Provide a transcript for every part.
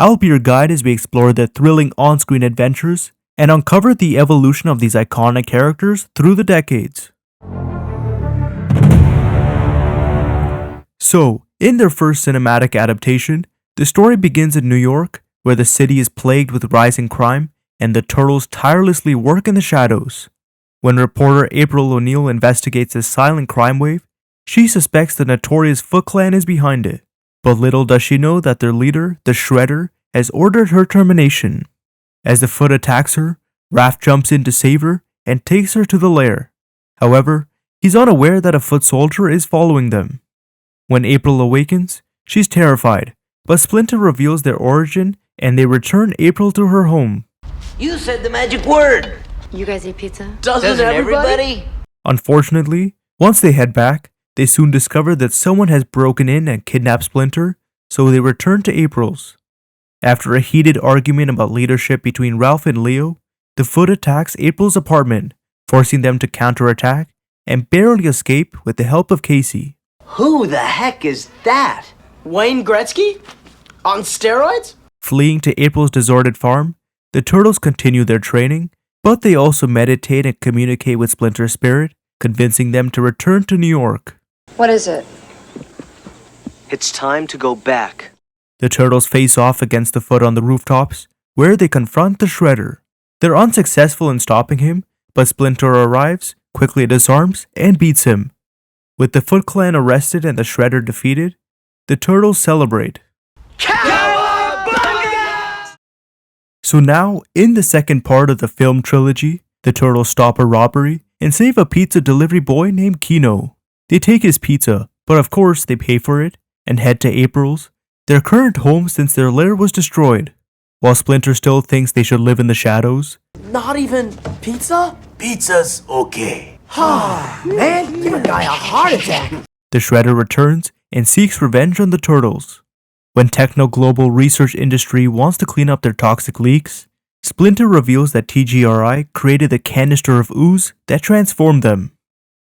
I'll be your guide as we explore their thrilling on-screen adventures and uncover the evolution of these iconic characters through the decades. So, in their first cinematic adaptation, the story begins in New York, where the city is plagued with rising crime and the Turtles tirelessly work in the shadows. When reporter April O'Neil investigates this silent crime wave, she suspects the notorious Foot Clan is behind it. But little does she know that their leader, the Shredder, has ordered her termination. As the Foot attacks her, Raph jumps in to save her and takes her to the lair. However, he's unaware that a Foot soldier is following them. When April awakens, she's terrified, but Splinter reveals their origin and they return April to her home. You said the magic word! You guys eat pizza? Doesn't everybody? Unfortunately, once they head back, they soon discover that someone has broken in and kidnapped Splinter, so they return to April's. After a heated argument about leadership between Ralph and Leo, the Foot attacks April's apartment, forcing them to counterattack and barely escape with the help of Casey. Who the heck is that? Wayne Gretzky? On steroids? Fleeing to April's deserted farm, the Turtles continue their training, but they also meditate and communicate with Splinter's spirit, convincing them to return to New York. What is it? It's time to go back. The Turtles face off against the Foot on the rooftops, where they confront the Shredder. They're unsuccessful in stopping him, but Splinter arrives, quickly disarms, and beats him. With the Foot Clan arrested and the Shredder defeated, the Turtles celebrate. So now, in the second part of the film trilogy, the Turtles stop a robbery and save a pizza delivery boy named Kino. They take his pizza, but of course they pay for it, and head to April's, their current home since their lair was destroyed. While Splinter still thinks they should live in the shadows. Not even pizza? Pizza's okay. Man, give a guy a heart attack. The Shredder returns and seeks revenge on the Turtles. When Techno Global Research Industry wants to clean up their toxic leaks, Splinter reveals that TGRI created the canister of ooze that transformed them.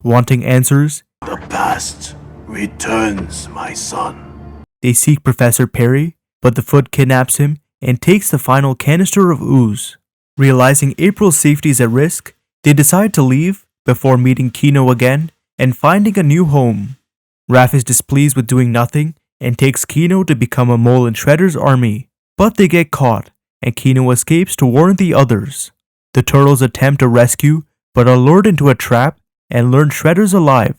Wanting answers, The past returns, my son. they seek Professor Perry, but the Foot kidnaps him and takes the final canister of ooze. Realizing April's safety is at risk, they decide to leave before meeting Kino again and finding a new home. Raph is displeased with doing nothing and takes Kino to become a mole in Shredder's army, but they get caught and Kino escapes to warn the others. The Turtles attempt a rescue but are lured into a trap and learn Shredder's alive.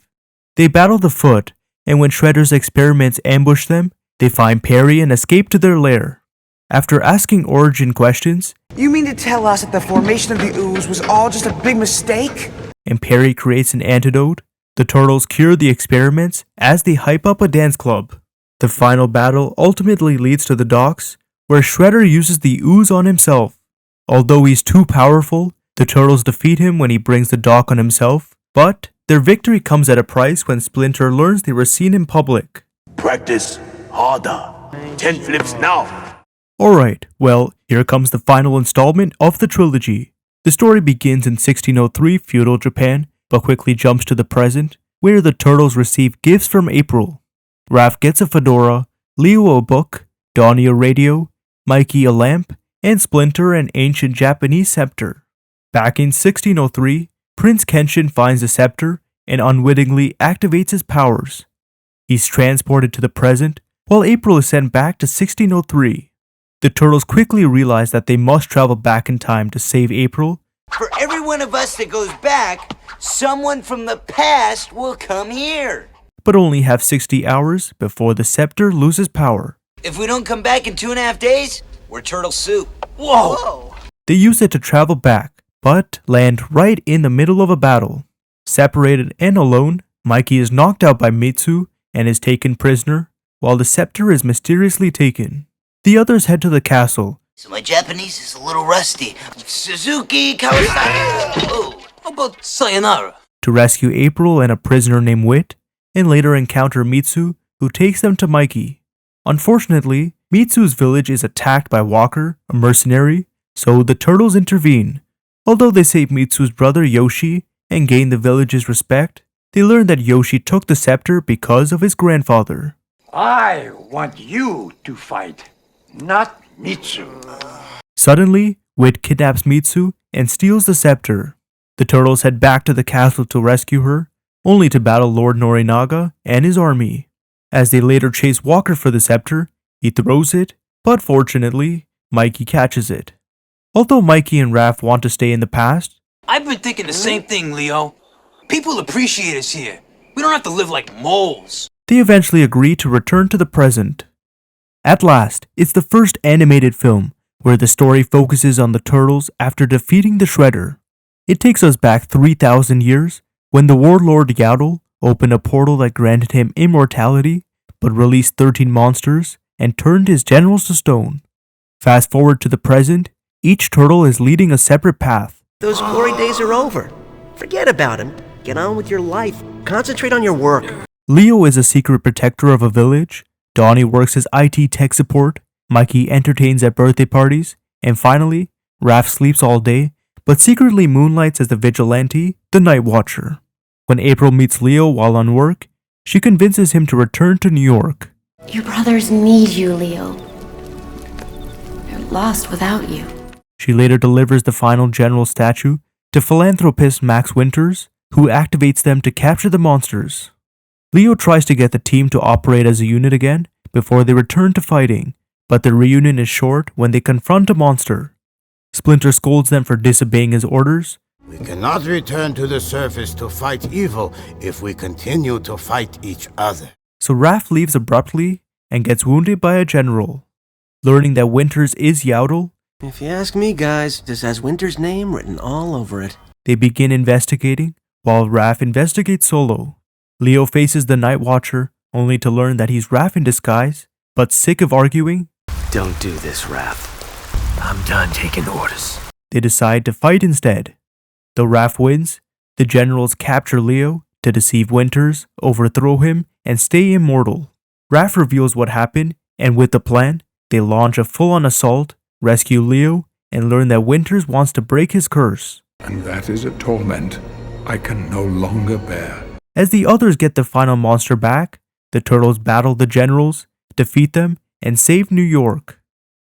They battle the Foot, and when Shredder's experiments ambush them, they find Perry and escape to their lair. After asking origin questions, You mean to tell us that the formation of the ooze was all just a big mistake? and Perry creates an antidote, the Turtles cure the experiments as they hype up a dance club. The final battle ultimately leads to the docks, where Shredder uses the ooze on himself. Although he's too powerful, the Turtles defeat him when he brings the dock on himself, but their victory comes at a price when Splinter learns they were seen in public. Practice harder. 10 flips now. Alright, well, here comes the final installment of the trilogy. The story begins in 1603 feudal Japan, but quickly jumps to the present, where the Turtles receive gifts from April. Raph gets a fedora, Leo a book, Donnie a radio, Mikey a lamp, and Splinter an ancient Japanese scepter. Back in 1603, Prince Kenshin finds the scepter and unwittingly activates his powers. He's transported to the present, while April is sent back to 1603. The Turtles quickly realize that they must travel back in time to save April. For every one of us that goes back, someone from the past will come here. But only have 60 hours before the scepter loses power. If we don't come back in 2.5 days, we're turtle soup. Whoa! They use it to travel back, but land right in the middle of a battle. Separated and alone, Mikey is knocked out by Mitsu and is taken prisoner, while the scepter is mysteriously taken. The others head to the castle. So my Japanese is a little rusty. Suzuki Kawasaki. Oh, how about sayonara? To rescue April and a prisoner named Wit, and later encounter Mitsu, who takes them to Mikey. Unfortunately, Mitsu's village is attacked by Walker, a mercenary, so the Turtles intervene. Although they save Mitsu's brother Yoshi and gain the village's respect, they learn that Yoshi took the scepter because of his grandfather. I want you to fight, not Suddenly, Wit kidnaps Mitsu and steals the scepter. The turtles head back to the castle to rescue her, only to battle Lord Norinaga and his army. As they later chase Walker for the scepter, he throws it, but fortunately, Mikey catches it. Although Mikey and Raph want to stay in the past, I've been thinking the same thing, Leo. People appreciate us here. We don't have to live like moles. they eventually agree to return to the present. At last, it's the first animated film where the story focuses on the turtles after defeating the Shredder. It takes us back 3,000 years when the warlord Yaddle opened a portal that granted him immortality but released 13 monsters and turned his generals to stone. Fast forward to the present, each turtle is leading a separate path. Those glory days are over. Forget about him. Get on with your life. Concentrate on your work. Leo is a secret protector of a village, Donnie works as IT tech support, Mikey entertains at birthday parties, and finally, Raph sleeps all day but secretly moonlights as the vigilante, the Night Watcher. When April meets Leo while on work, she convinces him to return to New York. Your brothers need you, Leo. They're lost without you. She later delivers the final general statue to philanthropist Max Winters, who activates them to capture the monsters. Leo tries to get the team to operate as a unit again before they return to fighting, but the reunion is short when they confront a monster. Splinter scolds them for disobeying his orders. We cannot return to the surface to fight evil if we continue to fight each other. So Raph leaves abruptly and gets wounded by a general. Learning that Winters is Yaddle, If you ask me, guys, this has Winter's name written all over it. they begin investigating, while Raph investigates solo. Leo faces the Night Watcher, only to learn that he's Raph in disguise, but sick of arguing, Don't do this, Raph. I'm done taking orders. they decide to fight instead. Though Raph wins, the generals capture Leo to deceive Winters, overthrow him, and stay immortal. Raph reveals what happened, and with the plan, they launch a full-on assault, rescue Leo, and learn that Winters wants to break his curse. And that is a torment I can no longer bear. As the others get the final monster back, the turtles battle the generals, defeat them, and save New York.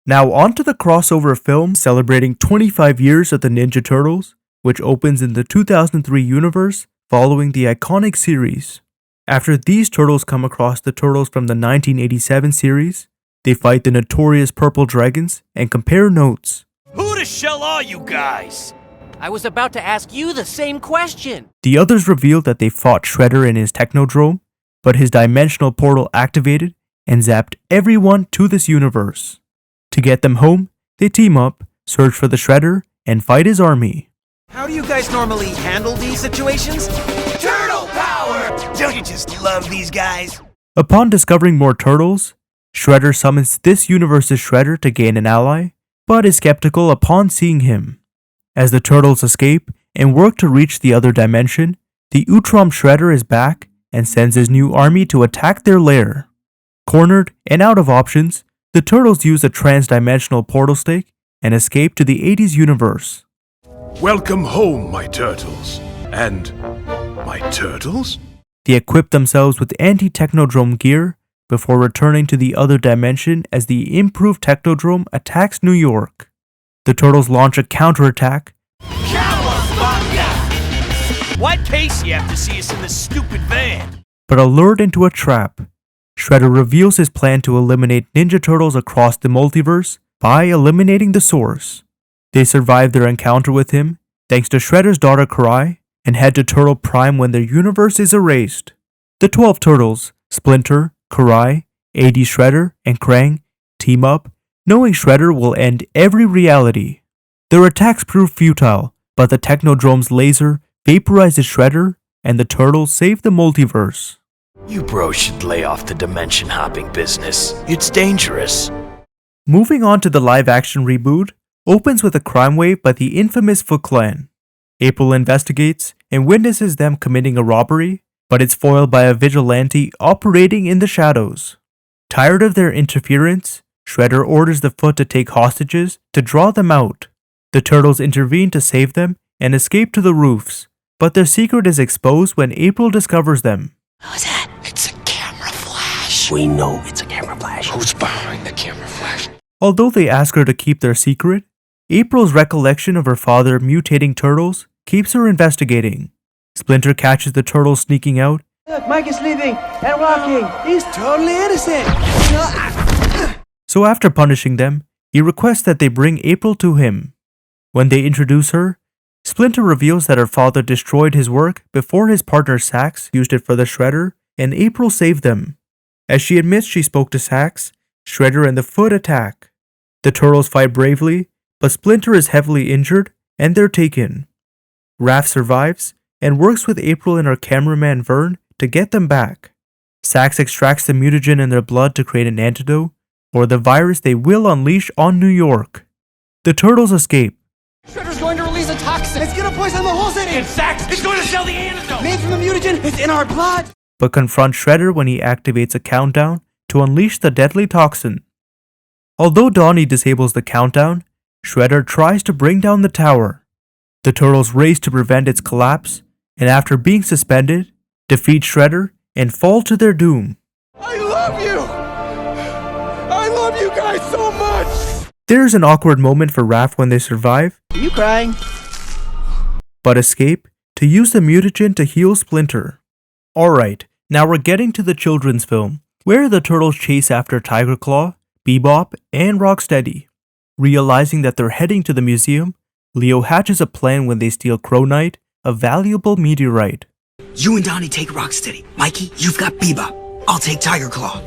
Now on to the crossover film celebrating 25 years of the Ninja Turtles, which opens in the 2003 universe following the iconic series. After these turtles come across the turtles from the 1987 series, they fight the notorious Purple Dragons and compare notes. Who the shell are you guys? I was about to ask you the same question. The others reveal that they fought Shredder in his Technodrome, but his dimensional portal activated and zapped everyone to this universe. To get them home, they team up, search for the Shredder, and fight his army. How do you guys normally handle these situations? Turtle power! Don't you just love these guys? Upon discovering more turtles, Shredder summons this universe's Shredder to gain an ally, but is skeptical upon seeing him. As the turtles escape and work to reach the other dimension, the Utrom Shredder is back and sends his new army to attack their lair. Cornered and out of options, the turtles use a trans-dimensional portal stake and escape to the 80s universe. Welcome home, my turtles. And my turtles? They equip themselves with anti-Technodrome gear before returning to the other dimension as the improved Technodrome attacks New York. The turtles launch a counterattack, Why pace you have to see us in this stupid van? but are lured into a trap. Shredder reveals his plan to eliminate Ninja Turtles across the multiverse by eliminating the Source. They survive their encounter with him thanks to Shredder's daughter Karai and head to Turtle Prime when their universe is erased. The 12 Turtles, Splinter, Karai, AD Shredder, and Krang team up, knowing Shredder will end every reality. Their attacks prove futile, but the Technodrome's laser vaporizes Shredder, and the Turtles save the multiverse. You bros should lay off the dimension hopping business. It's dangerous. Moving on to the live-action reboot, opens with a crime wave by the infamous Foot Clan. April investigates and witnesses them committing a robbery, but it's foiled by a vigilante operating in the shadows. Tired of their interference, Shredder orders the Foot to take hostages to draw them out. The Turtles intervene to save them and escape to the roofs, but their secret is exposed when April discovers them. Who's that? It's a camera flash. We know it's a camera flash. Who's behind the camera flash? Although they ask her to keep their secret, April's recollection of her father mutating turtles keeps her investigating. Splinter catches the turtles sneaking out. Look, Mike is leaving and walking. He's totally innocent. So after punishing them, he requests that they bring April to him. When they introduce her, Splinter reveals that her father destroyed his work before his partner Sax used it for the Shredder, and April saved them. As she admits she spoke to Sax, Shredder and the Foot attack. The turtles fight bravely, but Splinter is heavily injured and they're taken. Raph survives and works with April and her cameraman Vern to get them back. Sax extracts the mutagen in their blood to create an antidote for the virus they will unleash on New York. The turtles escape. Shredder's going to release a toxin. It's gonna poison the whole city. And Sax is going to sell the antidote. Made from the mutagen. It's in our blood. But confront Shredder when he activates a countdown to unleash the deadly toxin. Although Donnie disables the countdown, Shredder tries to bring down the tower. The turtles race to prevent its collapse, and after being suspended, defeat Shredder and fall to their doom. I love you. I love you guys so much. There's an awkward moment for Raph when they survive, Are you crying? but escape to use the mutagen to heal Splinter. Alright, now we're getting to the children's film, where the turtles chase after Tiger Claw, Bebop, and Rocksteady. Realizing that they're heading to the museum, Leo hatches a plan when they steal Cronite, a valuable meteorite. You and Donnie take Rocksteady. Mikey, you've got Bebop. I'll take Tiger Claw.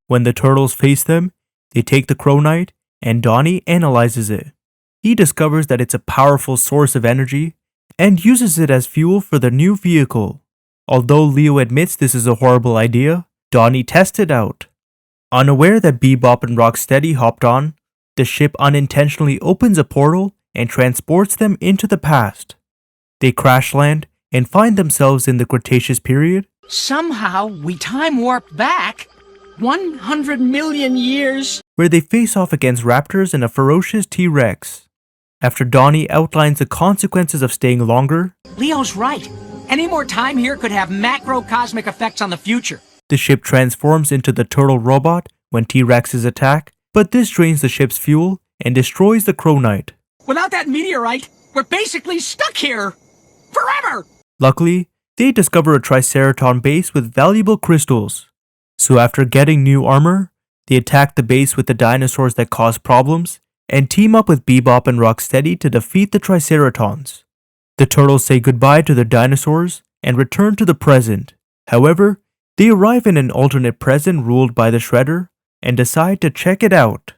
When the turtles face them, they take the Cronite, and Donnie analyzes it. He discovers that it's a powerful source of energy, and uses it as fuel for the new vehicle. Although Leo admits this is a horrible idea, Donnie tests it out. Unaware that Bebop and Rocksteady hopped on, the ship unintentionally opens a portal and transports them into the past. They crash land and find themselves in the Cretaceous period. Somehow we time warped back 100 million years. Where they face off against raptors and a ferocious T-Rex. After Donnie outlines the consequences of staying longer, Leo's right. Any more time here could have macrocosmic effects on the future. the ship transforms into the turtle robot when T-Rexes attack, but this drains the ship's fuel and destroys the Cronite. Without that meteorite, we're basically stuck here. Forever! Luckily, they discover a Triceraton base with valuable crystals. So after getting new armor, they attack the base with the dinosaurs that cause problems, and team up with Bebop and Rocksteady to defeat the Triceratons. The turtles say goodbye to their dinosaurs and return to the present. However, they arrive in an alternate present ruled by the Shredder and decide to check it out.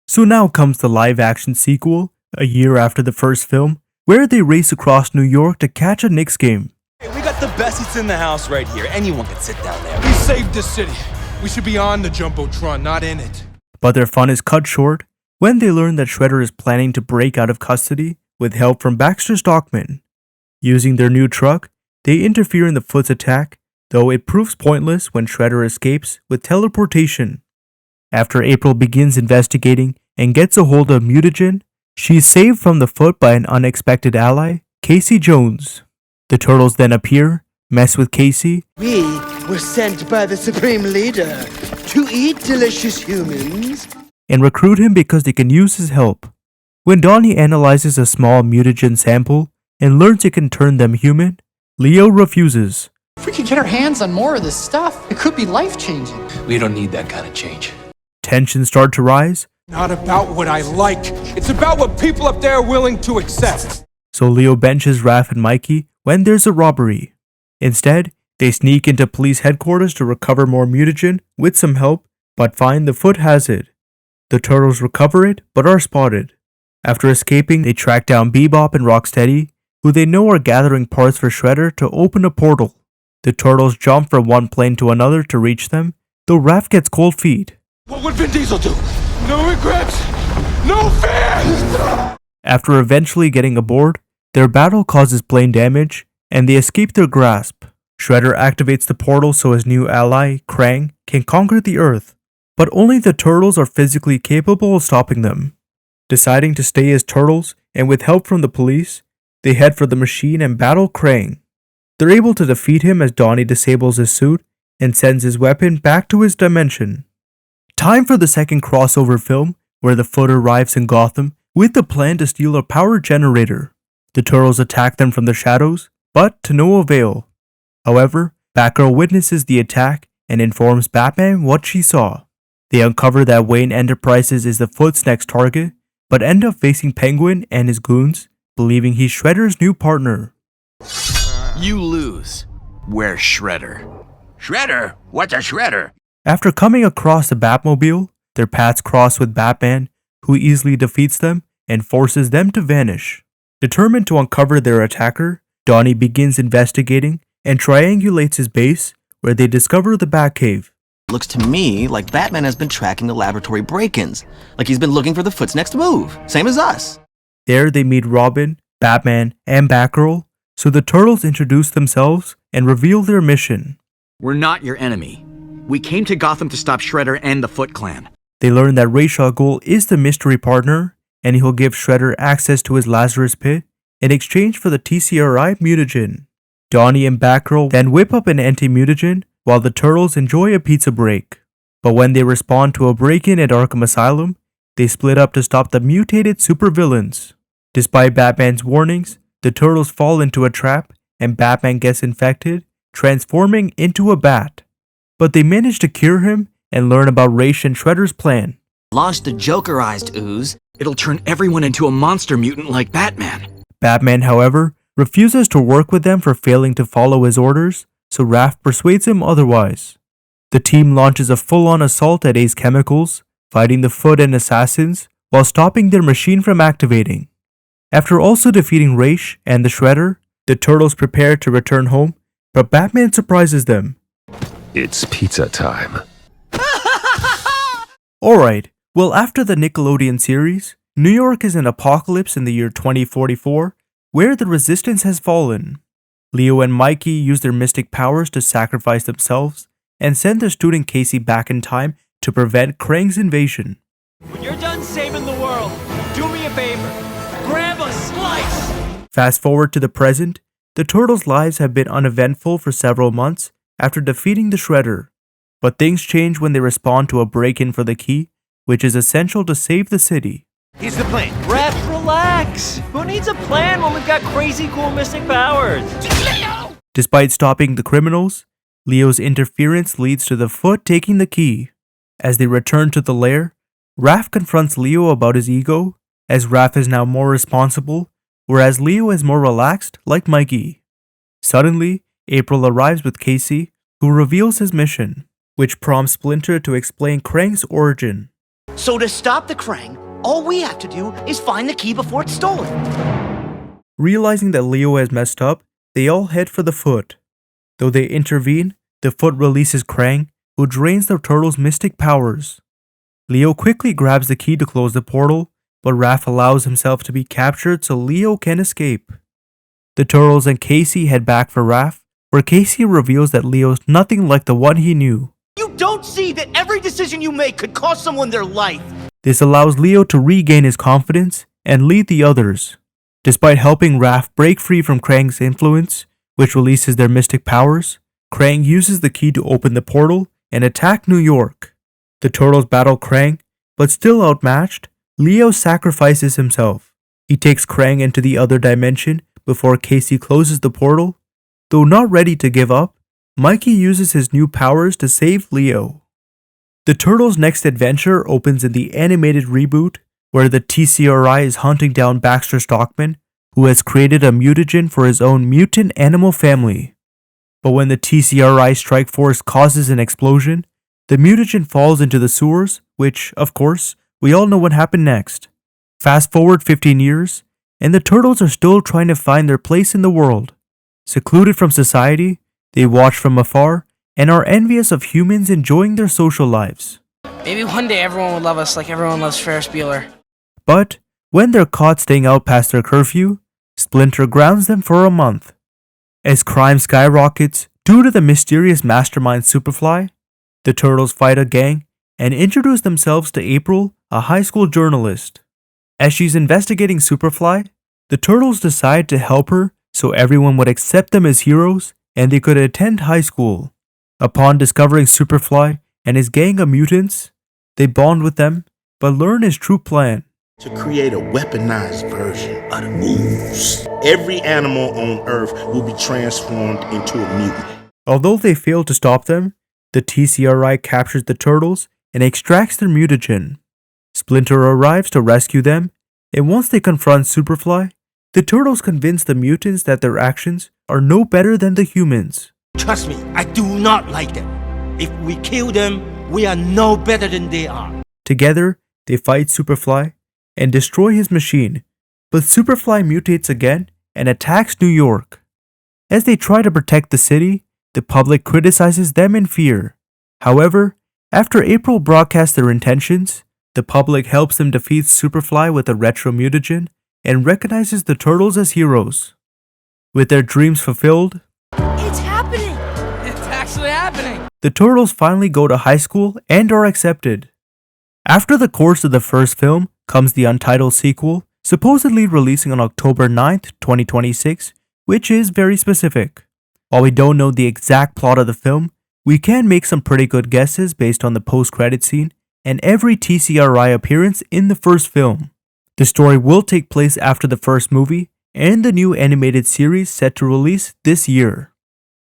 So now comes the live-action sequel, a year after the first film, where they race across New York to catch a Knicks game. Hey, we got the best seats in the house right here. Anyone can sit down there. We saved this city. We should be on the Jumbotron, not in it. But their fun is cut short when they learn that Shredder is planning to break out of custody with help from Baxter Stockman. Using their new truck, they interfere in the Foot's attack, though it proves pointless when Shredder escapes with teleportation. After April begins investigating and gets a hold of mutagen, she's saved from the Foot by an unexpected ally, Casey Jones. The turtles then appear, mess with Casey, We were sent by the Supreme Leader to eat delicious humans. and recruit him because they can use his help. When Donnie analyzes a small mutagen sample and learns it can turn them human, Leo refuses. If we could get our hands on more of this stuff, it could be life-changing. We don't need that kind of change. Tensions start to rise, Not about what I like. It's about what people up there are willing to accept. so Leo benches Raph and Mikey when there's a robbery. Instead, they sneak into police headquarters to recover more mutagen with some help, but find the Foot has it. The turtles recover it, but are spotted. After escaping, they track down Bebop and Rocksteady, who they know are gathering parts for Shredder to open a portal. The turtles jump from one plane to another to reach them, though Raph gets cold feet. What would Vin Diesel do? No regrets, no fear! After eventually getting aboard, their battle causes plane damage, and they escape their grasp. Shredder activates the portal so his new ally, Krang, can conquer the Earth, but only the turtles are physically capable of stopping them. Deciding to stay as turtles, and with help from the police, they head for the machine and battle Krang. They're able to defeat him as Donnie disables his suit and sends his weapon back to his dimension. Time for the second crossover film, where the Foot arrives in Gotham with the plan to steal a power generator. The Turtles attack them from the shadows, but to no avail. However, Batgirl witnesses the attack and informs Batman what she saw. They uncover that Wayne Enterprises is the Foot's next target, but end up facing Penguin and his goons, believing he's Shredder's new partner. You lose. Where's Shredder? Shredder? What's a Shredder? After coming across the Batmobile, their paths cross with Batman, who easily defeats them and forces them to vanish. Determined to uncover their attacker, Donnie begins investigating and triangulates his base, where they discover the Batcave. Looks to me like Batman has been tracking the laboratory break-ins, like he's been looking for the Foot's next move, same as us. There they meet Robin, Batman, and Batgirl, so the Turtles introduce themselves and reveal their mission. We're not your enemy. We came to Gotham to stop Shredder and the Foot Clan. They learn that Ra's al Ghul is the mystery partner, and he'll give Shredder access to his Lazarus Pit in exchange for the TCRI mutagen. Donnie and Batgirl then whip up an anti-mutagen while the Turtles enjoy a pizza break. But when they respond to a break-in at Arkham Asylum, they split up to stop the mutated supervillains. Despite Batman's warnings, the Turtles fall into a trap and Batman gets infected, transforming into a bat. But they manage to cure him and learn about Ra's and Shredder's plan. Launch the Jokerized Ooze. It'll turn everyone into a monster mutant like Batman. Batman, however, refuses to work with them for failing to follow his orders, so Raph persuades him otherwise. The team launches a full-on assault at Ace Chemicals, fighting the Foot and assassins while stopping their machine from activating. After also defeating Ra's and the Shredder, the Turtles prepare to return home, but Batman surprises them. It's pizza time. Alright, well, after the Nickelodeon series, New York is an apocalypse in the year 2044, where the Resistance has fallen. Leo and Mikey use their mystic powers to sacrifice themselves and send their student Casey back in time to prevent Krang's invasion. When you're done saving the world, do me a favor. Grab a slice! Fast forward to the present, the Turtles' lives have been uneventful for several months after defeating the Shredder. But things change when they respond to a break-in for the key, which is essential to save the city. Here's the plan. Raph, relax. Who needs a plan when we've got crazy cool mystic powers? Leo! Despite stopping the criminals, Leo's interference leads to the Foot taking the key. As they return to the lair, Raph confronts Leo about his ego, as Raph is now more responsible, whereas Leo is more relaxed, like Mikey. Suddenly, April arrives with Casey, who reveals his mission, which prompts Splinter to explain Krang's origin. So to stop the Krang, all we have to do is find the key before it's stolen. Realizing that Leo has messed up, they all head for the Foot. Though they intervene, the Foot releases Krang, who drains the Turtles' mystic powers. Leo quickly grabs the key to close the portal, but Raph allows himself to be captured so Leo can escape. The Turtles and Casey head back for Raph, where Casey reveals that Leo's nothing like the one he knew. You don't see that every decision you make could cost someone their life. This allows Leo to regain his confidence and lead the others. Despite helping Raph break free from Krang's influence, which releases their mystic powers, Krang uses the key to open the portal and attack New York. The Turtles battle Krang, but still outmatched, Leo sacrifices himself. He takes Krang into the other dimension before Casey closes the portal. Though not ready to give up, Mikey uses his new powers to save Leo. The Turtles' next adventure opens in the animated reboot, where the TCRI is hunting down Baxter Stockman, who has created a mutagen for his own mutant animal family. But when the TCRI strike force causes an explosion, the mutagen falls into the sewers, which, of course, we all know what happened next. Fast forward 15 years, and the Turtles are still trying to find their place in the world. Secluded from society, they watch from afar and are envious of humans enjoying their social lives. Maybe one day everyone would love us like everyone loves Ferris Bueller. But when they're caught staying out past their curfew, Splinter grounds them for a month. As crime skyrockets due to the mysterious mastermind Superfly, the Turtles fight a gang and introduce themselves to April, a high school journalist. As she's investigating Superfly, the Turtles decide to help her so everyone would accept them as heroes and they could attend high school. Upon discovering Superfly and his gang of mutants, they bond with them but learn his true plan. To create a weaponized version of the Ooze. Every animal on Earth will be transformed into a mutant. Although they fail to stop them, the TCRI captures the turtles and extracts their mutagen. Splinter arrives to rescue them, and once they confront Superfly, the turtles convince the mutants that their actions are no better than the humans. Trust me, I do not like them. If we kill them, we are no better than they are. Together, they fight Superfly and destroy his machine, but Superfly mutates again and attacks New York. As they try to protect the city, the public criticizes them in fear. However, after April broadcasts their intentions, the public helps them defeat Superfly with a retro mutagen and recognizes the turtles as heroes. With their dreams fulfilled, It's happening! It's actually happening! the turtles finally go to high school and are accepted. After the course of the first film comes the Untitled sequel, supposedly releasing on October 9th, 2026, which is very specific. While we don't know the exact plot of the film, we can make some pretty good guesses based on the post-credit scene and every TCRI appearance in the first film. The story will take place after the first movie and the new animated series set to release this year.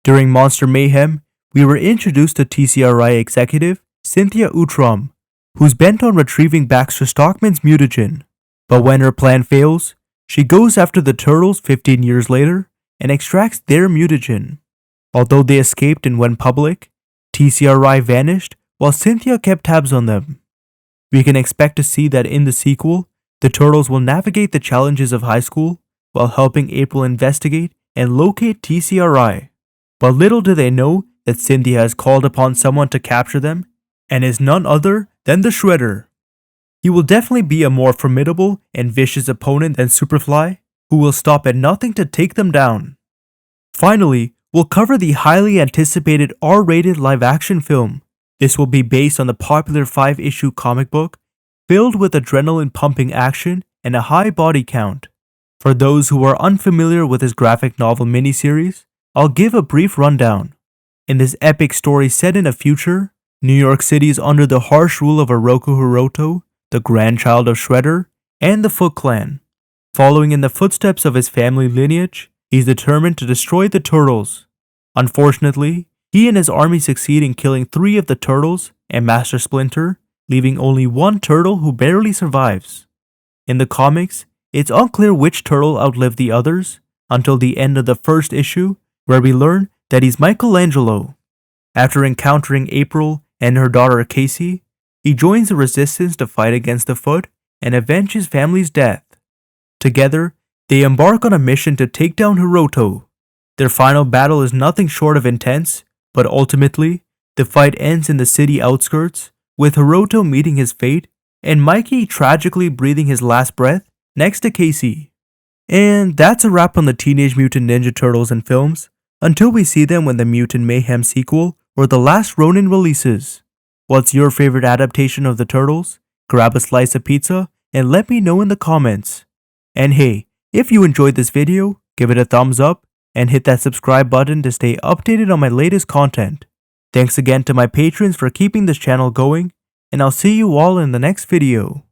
During Monster Mayhem, we were introduced to TCRI executive Cynthia Outram, who's bent on retrieving Baxter Stockman's mutagen. But when her plan fails, she goes after the turtles 15 years later and extracts their mutagen. Although they escaped and went public, TCRI vanished while Cynthia kept tabs on them. We can expect to see that in the sequel, the turtles will navigate the challenges of high school while helping April investigate and locate TCRI. But little do they know that Cynthia has called upon someone to capture them and is none other than the Shredder. He will definitely be a more formidable and vicious opponent than Superfly, who will stop at nothing to take them down. Finally, we'll cover the highly anticipated R-rated live-action film. This will be based on the popular 5-issue comic book, filled with adrenaline-pumping action and a high body count. For those who are unfamiliar with this graphic novel miniseries, I'll give a brief rundown. In this epic story set in a future, New York City is under the harsh rule of Oroku Hiroto, the grandchild of Shredder, and the Foot Clan. Following in the footsteps of his family lineage, he's determined to destroy the turtles. Unfortunately, he and his army succeed in killing 3 of the turtles and Master Splinter, leaving only one turtle who barely survives. In the comics, it's unclear which turtle outlived the others until the end of the first issue, where we learn that he's Michelangelo. After encountering April and her daughter Casey, he joins the resistance to fight against the Foot and avenge his family's death. Together, they embark on a mission to take down Hiroto. Their final battle is nothing short of intense, but ultimately, the fight ends in the city outskirts, with Hiroto meeting his fate and Mikey tragically breathing his last breath next to Casey. And that's a wrap on the Teenage Mutant Ninja Turtles in films, until we see them when the Mutant Mayhem sequel or the Last Ronin releases. What's your favorite adaptation of the Turtles? Grab a slice of pizza and let me know in the comments. And hey, if you enjoyed this video, give it a thumbs up and hit that subscribe button to stay updated on my latest content. Thanks again to my patrons for keeping this channel going, and I'll see you all in the next video.